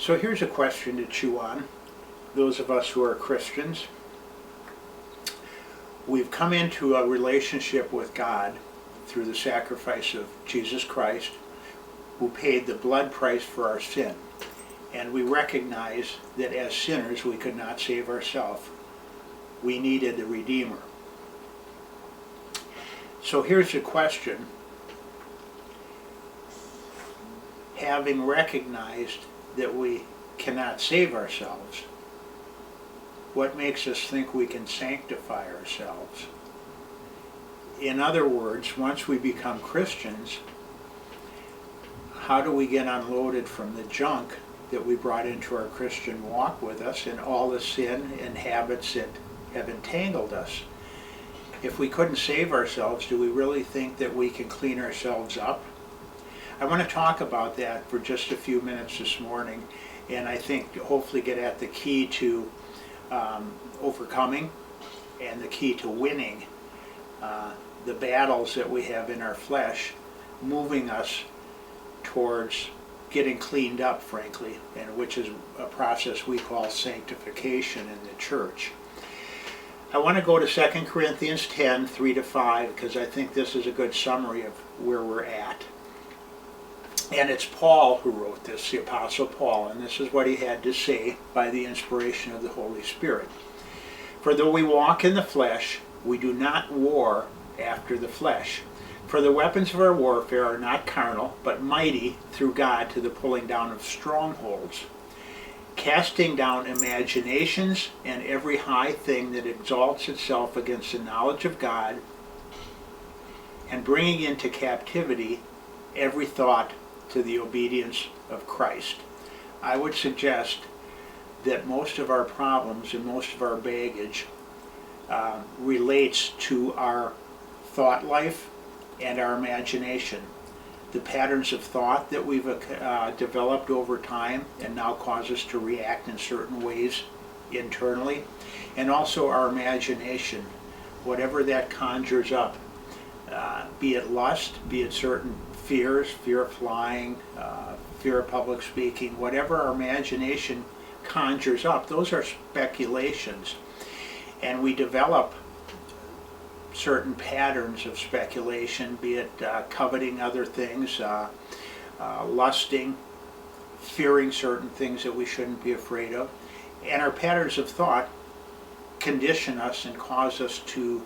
So here's a question to chew on. Those of us who are Christians, we've come into a relationship with God through the sacrifice of Jesus Christ, who paid the blood price for our sin. And we recognize that as sinners we could not save ourselves. We needed a Redeemer. So here's the question. Having recognized that we cannot save ourselves, what makes us think we can sanctify ourselves? In other words, once we become Christians, how do we get unloaded from the junk that we brought into our Christian walk with us and all the sin and habits that have entangled us? If we couldn't save ourselves, do we really think that we can clean ourselves up? I want to talk about that for just a few minutes this morning, and I think hopefully get at the key to overcoming and the key to winning the battles that we have in our flesh, moving us towards getting cleaned up, frankly, and which is a process we call sanctification in the church. I want to go to 2 Corinthians 10, 3-5, because I think this is a good summary of where we're at. And it's Paul who wrote this, the Apostle Paul, and this is what he had to say by the inspiration of the Holy Spirit. For though we walk in the flesh, we do not war after the flesh. For the weapons of our warfare are not carnal, but mighty through God to the pulling down of strongholds, casting down imaginations and every high thing that exalts itself against the knowledge of God, and bringing into captivity every thought to the obedience of Christ. I would suggest that most of our problems and most of our baggage relates to our thought life and our imagination. The patterns of thought that we've developed over time and now cause us to react in certain ways internally, and also our imagination, whatever that conjures up, be it lust, be it certain fears, fear of flying, fear of public speaking, whatever our imagination conjures up, those are speculations. And we develop certain patterns of speculation, be it coveting other things, lusting, fearing certain things that we shouldn't be afraid of. And our patterns of thought condition us and cause us to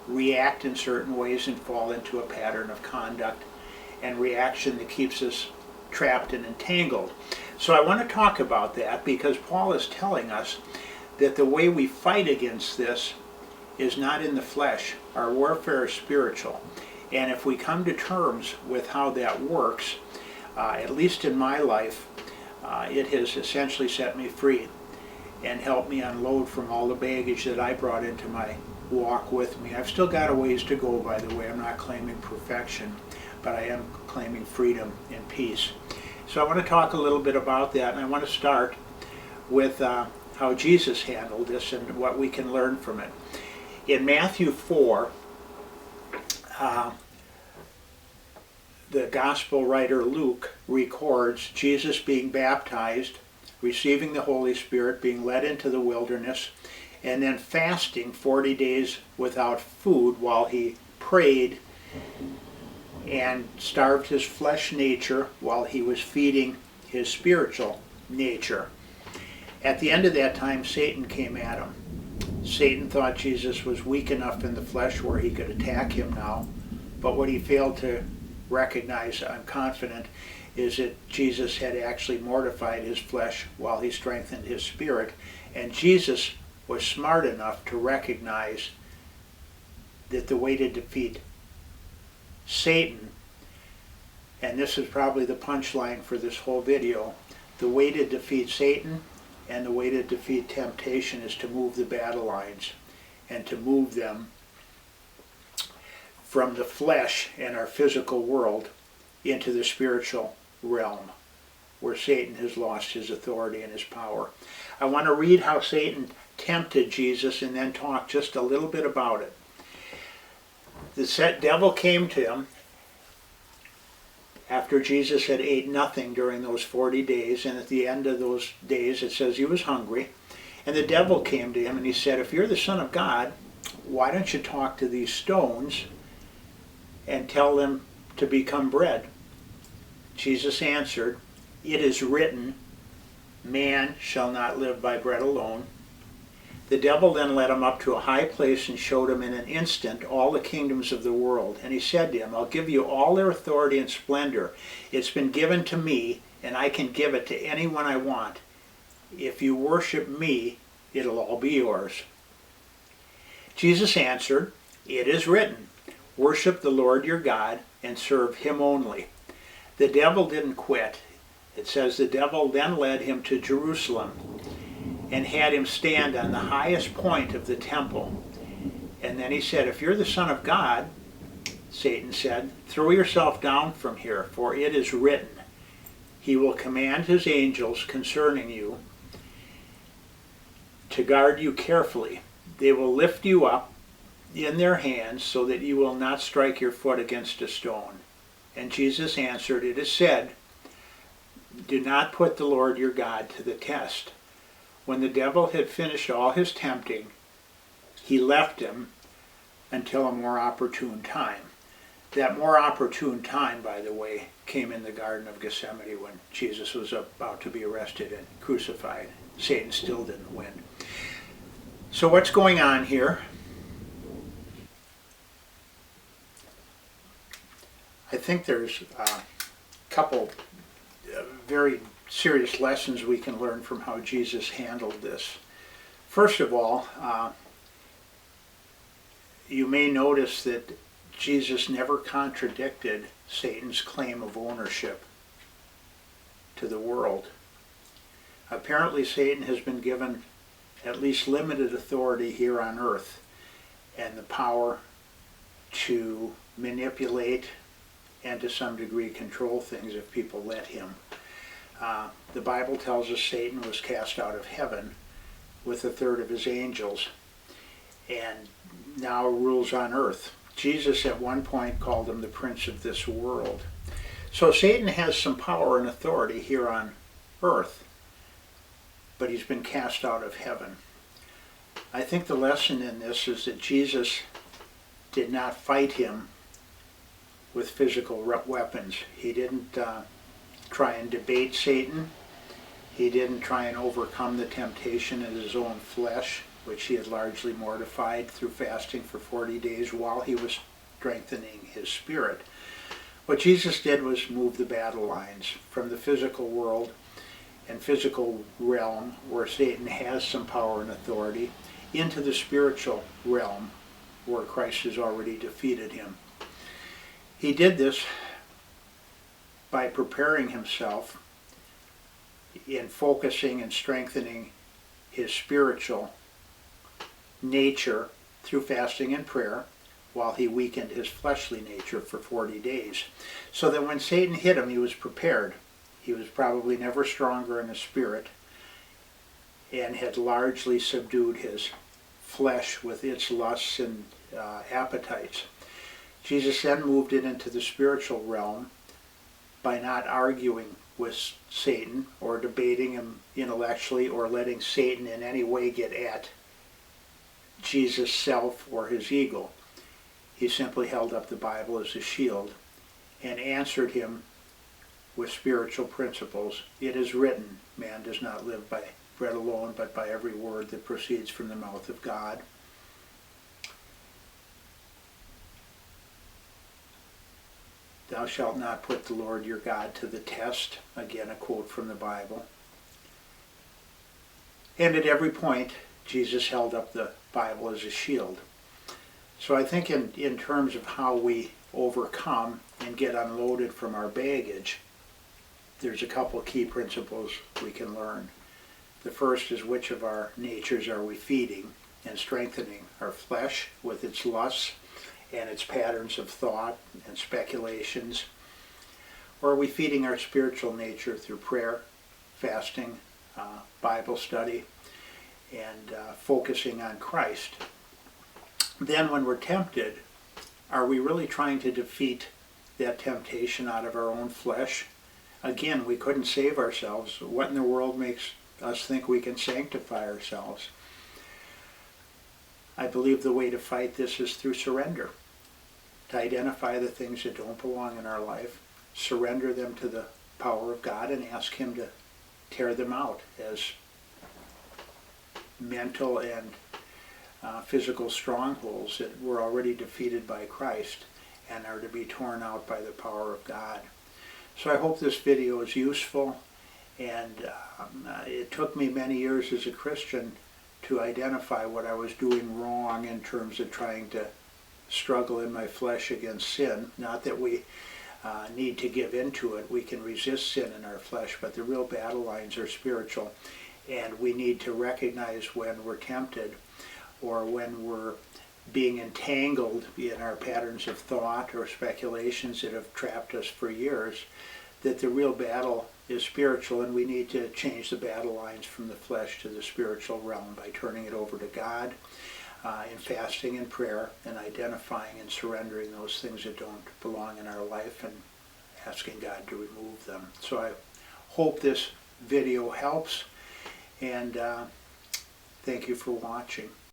react in certain ways and fall into a pattern of conduct and reaction that keeps us trapped and entangled. So I want to talk about that because Paul is telling us that the way we fight against this is not in the flesh. Our warfare is spiritual. And if we come to terms with how that works, at least in my life, it has essentially set me free and helped me unload from all the baggage that I brought into my walk with me. I've still got a ways to go, by the way. I'm not claiming perfection, but I am claiming freedom and peace. So I want to talk a little bit about that, and I want to start with how Jesus handled this and what we can learn from it. In Matthew 4, the gospel writer Luke records Jesus being baptized, receiving the Holy Spirit, being led into the wilderness, and then fasting 40 days without food while he prayed and starved his flesh nature while he was feeding his spiritual nature. At the end of that time, Satan came at him. Satan thought Jesus was weak enough in the flesh where he could attack him now, but what he failed to recognize, I'm confident, is that Jesus had actually mortified his flesh while he strengthened his spirit, and Jesus was smart enough to recognize that the way to defeat Satan, and this is probably the punchline for this whole video, the way to defeat Satan and the way to defeat temptation is to move the battle lines and to move them from the flesh and our physical world into the spiritual realm where Satan has lost his authority and his power. I want to read how Satan tempted Jesus and then talk just a little bit about it. The devil came to him after Jesus had ate nothing during those 40 days, and at the end of those days it says he was hungry, and the devil came to him and he said, if you're the Son of God, why don't you talk to these stones and tell them to become bread? Jesus answered, it is written, man shall not live by bread alone. The devil then led him up to a high place and showed him in an instant all the kingdoms of the world. And he said to him, I'll give you all their authority and splendor. It's been given to me, and I can give it to anyone I want. If you worship me, it'll all be yours. Jesus answered, it is written, worship the Lord your God and serve him only. The devil didn't quit. It says the devil then led him to Jerusalem and had him stand on the highest point of the temple. And then he said, if you're the Son of God, Satan said, throw yourself down from here, for it is written, he will command his angels concerning you to guard you carefully. They will lift you up in their hands so that you will not strike your foot against a stone. And Jesus answered, it is said, do not put the Lord your God to the test. When the devil had finished all his tempting, he left him until a more opportune time. That more opportune time, by the way, came in the Garden of Gethsemane when Jesus was about to be arrested and crucified. Satan still didn't win. So what's going on here? I think there's a couple very serious lessons we can learn from how Jesus handled this. First of all, you may notice that Jesus never contradicted Satan's claim of ownership to the world. Apparently Satan has been given at least limited authority here on earth and the power to manipulate and to some degree control things if people let him. The Bible tells us Satan was cast out of heaven with a third of his angels and now rules on earth. Jesus at one point called him the prince of this world. So Satan has some power and authority here on earth, but he's been cast out of heaven. I think the lesson in this is that Jesus did not fight him with physical weapons. He didn't try and debate Satan. He didn't try and overcome the temptation in his own flesh, which he had largely mortified through fasting for 40 days while he was strengthening his spirit. What Jesus did was move the battle lines from the physical world and physical realm where Satan has some power and authority into the spiritual realm where Christ has already defeated him. He did this by preparing himself in focusing and strengthening his spiritual nature through fasting and prayer while he weakened his fleshly nature for 40 days. So that when Satan hit him, he was prepared. He was probably never stronger in the spirit and had largely subdued his flesh with its lusts and appetites. Jesus then moved it into the spiritual realm by not arguing with Satan or debating him intellectually or letting Satan in any way get at Jesus' self or his ego. He simply held up the Bible as a shield and answered him with spiritual principles. It is written, man does not live by bread alone, but by every word that proceeds from the mouth of God. Thou shalt not put the Lord your God to the test. Again, a quote from the Bible. And at every point, Jesus held up the Bible as a shield. So I think in terms of how we overcome and get unloaded from our baggage, there's a couple key principles we can learn. The first is, which of our natures are we feeding and strengthening? Our flesh with its lusts and its patterns of thought and speculations? Or are we feeding our spiritual nature through prayer, fasting, Bible study, and focusing on Christ? Then when we're tempted, are we really trying to defeat that temptation out of our own flesh. Again, we couldn't save ourselves. What in the world makes us think we can sanctify ourselves? I believe the way to fight this is through surrender. To identify the things that don't belong in our life, surrender them to the power of God, and ask Him to tear them out as mental and physical strongholds that were already defeated by Christ and are to be torn out by the power of God. So I hope this video is useful, and it took me many years as a Christian to identify what I was doing wrong in terms of trying to struggle in my flesh against sin. Not that we need to give into it. We can resist sin in our flesh, but the real battle lines are spiritual, and we need to recognize when we're tempted or when we're being entangled in our patterns of thought or speculations that have trapped us for years, that the real battle is spiritual, and we need to change the battle lines from the flesh to the spiritual realm by turning it over to God in fasting and prayer, and identifying and surrendering those things that don't belong in our life and asking God to remove them. So I hope this video helps, and thank you for watching.